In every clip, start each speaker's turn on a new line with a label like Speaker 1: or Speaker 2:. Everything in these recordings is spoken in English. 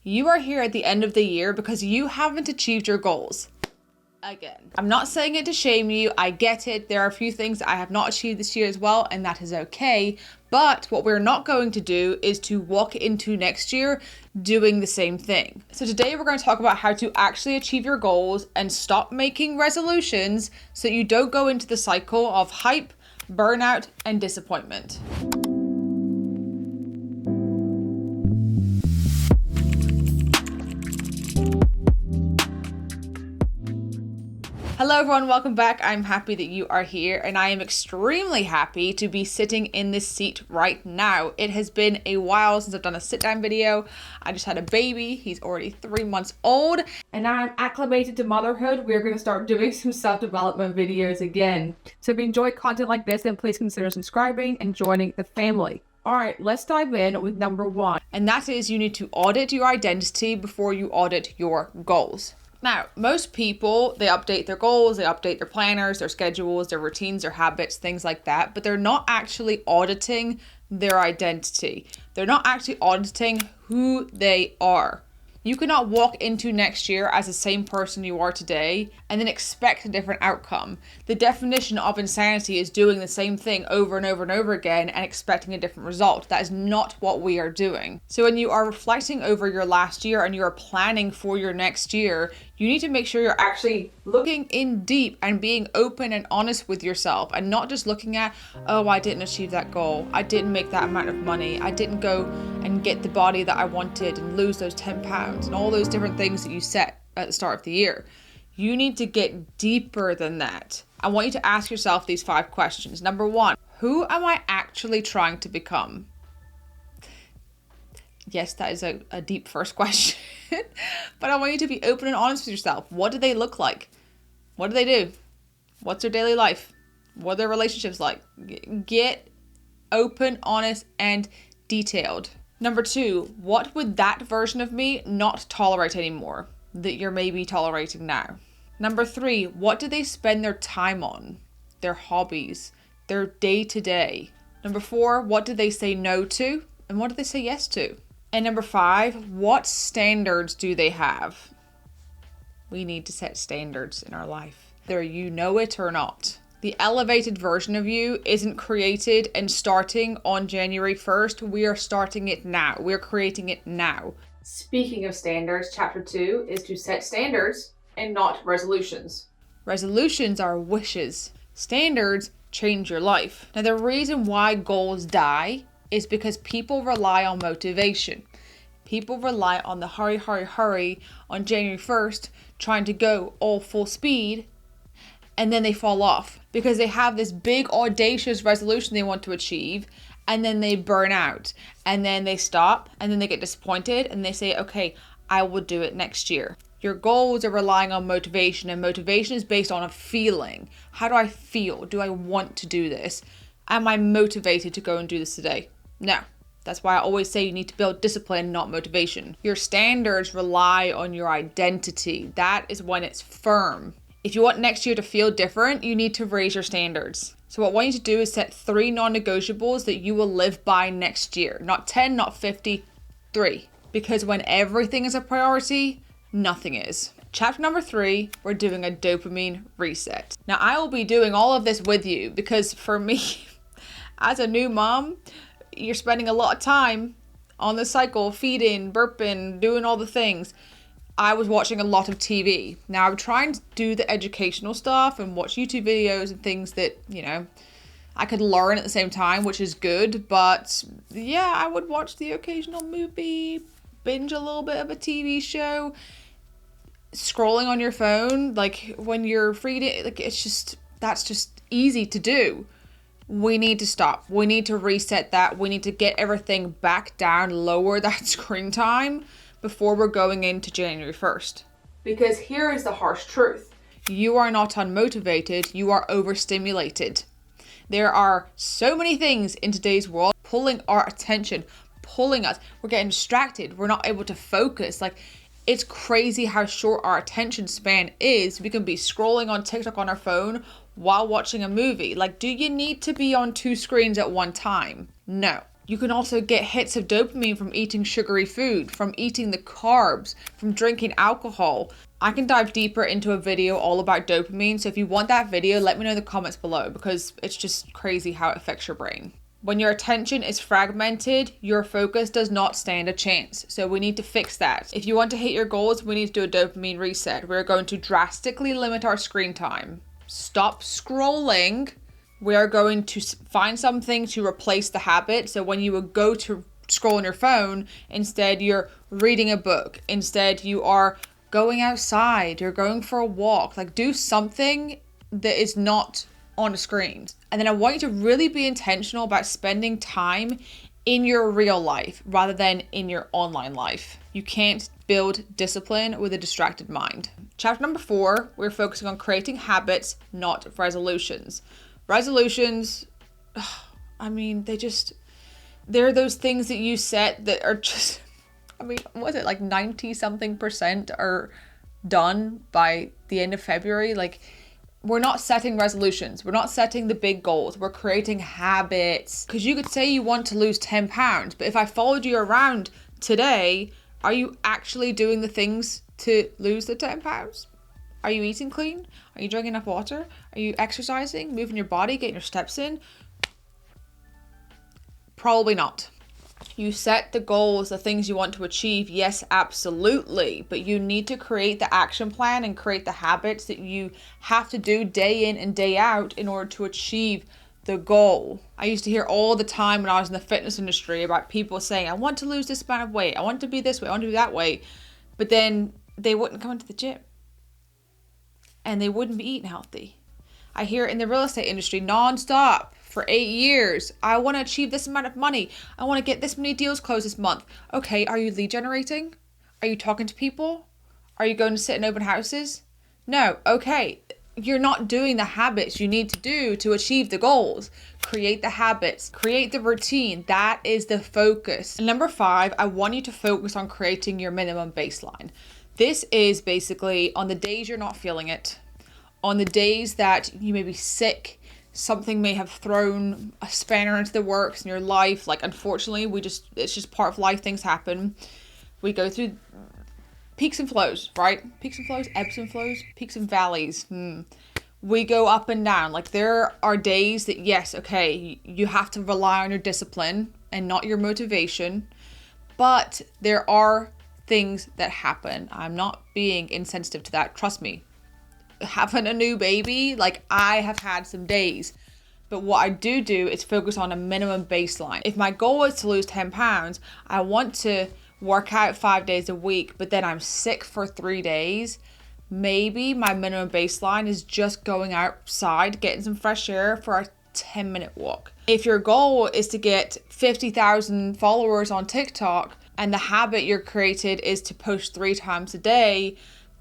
Speaker 1: You are here at the end of the year because you haven't achieved your goals. Again, I'm not saying it to shame you. I get it. There are a few things that I have not achieved this year as well, and that is okay. But what we're not going to do is to walk into next year doing the same thing. So today we're going to talk about how to actually achieve your goals and stop making resolutions so that you don't go into the cycle of hype, burnout, and disappointment. Hello everyone, welcome back. I'm happy that you are here, and I am extremely happy to be sitting in this seat right now. It has been a while since I've done a sit down video. I just had a baby. He's already 3 months old, and now I'm acclimated to motherhood. We're going to start doing some self-development videos again. So if you enjoy content like this, then please consider subscribing and joining the family. All right, let's dive in with number one. And that is, you need to audit your identity before you audit your goals. Now, most people, they update their goals, they update their planners, their schedules, their routines, their habits, things like that, but they're not actually auditing their identity. They're not actually auditing who they are. You cannot walk into next year as the same person you are today and then expect a different outcome. The definition of insanity is doing the same thing over and over and over again and expecting a different result. That is not what we are doing. So when you are reflecting over your last year and you are planning for your next year, you need to make sure you're actually looking in deep and being open and honest with yourself, and not just looking at, oh, I didn't achieve that goal. I didn't make that amount of money. I didn't go and get the body that I wanted and lose those 10 pounds and all those different things that you set at the start of the year. You need to get deeper than that. I want you to ask yourself these 5 questions. Number 1, who am I actually trying to become? Yes, that is a deep first question, but I want you to be open and honest with yourself. What do they look like? What do they do? What's their daily life? What are their relationships like? Get open, honest, and detailed. Number 2, what would that version of me not tolerate anymore that you're maybe tolerating now? Number 3, what do they spend their time on? Their hobbies, their day-to-day. Number 4, what do they say no to? And what do they say yes to? And number 5, what standards do they have? We need to set standards in our life, whether you know it or not. The elevated version of you isn't created and starting on January 1st. We are starting it now. We're creating it now. Speaking of standards, chapter 2 is to set standards and not resolutions. Resolutions are wishes. Standards change your life. Now, the reason why goals die is because people rely on motivation. People rely on the hurry, hurry, hurry on January 1st, trying to go all full speed, and then they fall off because they have this big audacious resolution they want to achieve, and then they burn out, and then they stop, and then they get disappointed, and they say, okay, I will do it next year. Your goals are relying on motivation, and motivation is based on a feeling. How do I feel? Do I want to do this? Am I motivated to go and do this today? No. That's why I always say you need to build discipline, not motivation. Your standards rely on your identity. That is when it's firm. If you want next year to feel different, you need to raise your standards. So what I want you to do is set 3 non-negotiables that you will live by next year. Not 10, not 50, 3. Because when everything is a priority, nothing is. Chapter number 3, we're doing a dopamine reset. Now, I will be doing all of this with you because for me, as a new mom, you're spending a lot of time on the cycle, feeding, burping, doing all the things. I was watching a lot of TV. Now, I'm trying to do the educational stuff and watch YouTube videos and things that, I could learn at the same time, which is good. But yeah, I would watch the occasional movie, binge a little bit of a TV show. Scrolling on your phone, like when you're free, like that's just easy to do. We need to stop. We need to reset that. We need to get everything back down, lower that screen time before we're going into January 1st. Because here is the harsh truth. You are not unmotivated, you are overstimulated. There are so many things in today's world pulling our attention, pulling us. We're getting distracted. We're not able to focus. Like, it's crazy how short our attention span is. We can be scrolling on TikTok on our phone while watching a movie. Like, do you need to be on 2 screens at one time? No. You can also get hits of dopamine from eating sugary food, from eating the carbs, from drinking alcohol. I can dive deeper into a video all about dopamine. So if you want that video, let me know in the comments below, because it's just crazy how it affects your brain. When your attention is fragmented, your focus does not stand a chance. So we need to fix that. If you want to hit your goals, we need to do a dopamine reset. We're going to drastically limit our screen time. Stop scrolling. We are going to find something to replace the habit. So when you would go to scroll on your phone, instead you're reading a book. Instead you are going outside. You're going for a walk. Like, do something that is not on a screen. And then I want you to really be intentional about spending time in your real life rather than in your online life. You can't build discipline with a distracted mind. Chapter number 4, we're focusing on creating habits, not resolutions. Resolutions, I mean, they're those things that you set that are just, I mean, what is it, like 90-something% are done by the end of February? Like, we're not setting resolutions. We're not setting the big goals. We're creating habits. Because you could say you want to lose 10 pounds, but if I followed you around today, are you actually doing the things to lose the 10 pounds? Are you eating clean? Are you drinking enough water? Are you exercising, moving your body, getting your steps in? Probably not. You set the goals, the things you want to achieve, yes, absolutely. But you need to create the action plan and create the habits that you have to do day in and day out in order to achieve the goal. I used to hear all the time when I was in the fitness industry about people saying, I want to lose this amount of weight. I want to be this way. I want to be that way. But then they wouldn't come into the gym. And they wouldn't be eating healthy. I hear it in the real estate industry nonstop for 8 years. I want to achieve this amount of money. I want to get this many deals closed this month. Okay, are you lead generating? Are you talking to people? Are you going to sit in open houses? No, okay. You're not doing the habits you need to do to achieve the goals. Create the habits, create the routine. That is the focus. And number 5, I want you to focus on creating your minimum baseline. This is basically on the days you're not feeling it, on the days that you may be sick, something may have thrown a spanner into the works in your life. Like, unfortunately, it's just part of life. Things happen. We go through peaks and flows, right? Peaks and flows, ebbs and flows, peaks and valleys. We go up and down. Like, there are days that, yes, okay, you have to rely on your discipline and not your motivation, but there are things that happen. I'm not being insensitive to that. Trust me. Having a new baby, like, I have had some days. But what I do is focus on a minimum baseline. If my goal is to lose 10 pounds, I want to work out 5 days a week, but then I'm sick for 3 days. Maybe my minimum baseline is just going outside, getting some fresh air for a 10-minute walk. If your goal is to get 50,000 followers on TikTok, and the habit you're created is to post 3 times a day,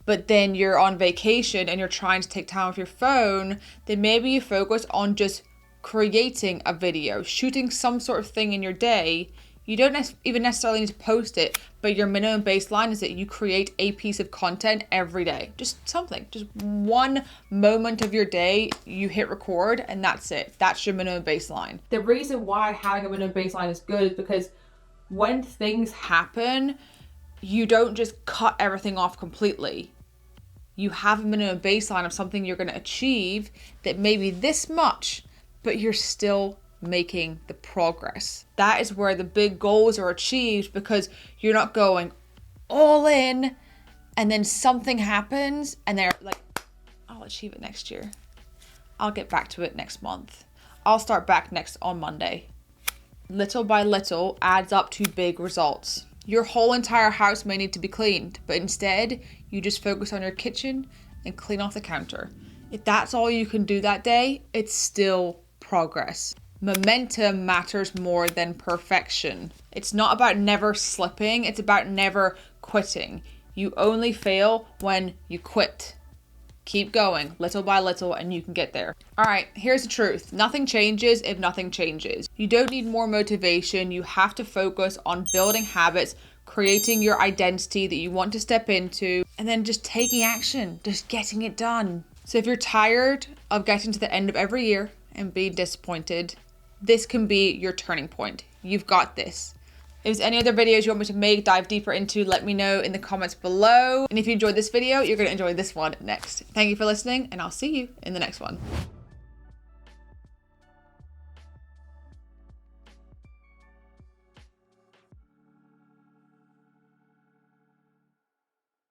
Speaker 1: but then you're on vacation and you're trying to take time off your phone, then maybe you focus on just creating a video, shooting some sort of thing in your day. You don't even necessarily need to post it, but your minimum baseline is that you create a piece of content every day. Just something, just one moment of your day, you hit record and that's it. That's your minimum baseline. The reason why having a minimum baseline is good is because when things happen, you don't just cut everything off completely. You have a minimum baseline of something you're going to achieve that may be this much, but you're still making the progress. That is where the big goals are achieved, because you're not going all in and then something happens and they're like, I'll achieve it next year. I'll get back to it next month. I'll start back on Monday. Little by little adds up to big results. Your whole entire house may need to be cleaned, but instead you just focus on your kitchen and clean off the counter. If that's all you can do that day, it's still progress. Momentum matters more than perfection. It's not about never slipping, it's about never quitting. You only fail when you quit. Keep going little by little and you can get there. All right, here's the truth. Nothing changes if nothing changes. You don't need more motivation. You have to focus on building habits, creating your identity that you want to step into, and then just taking action, just getting it done. So if you're tired of getting to the end of every year and being disappointed, this can be your turning point. You've got this. If there's any other videos you want me to dive deeper into, let me know in the comments below. And if you enjoyed this video, you're going to enjoy this one next. Thank you for listening, and I'll see you in the next one.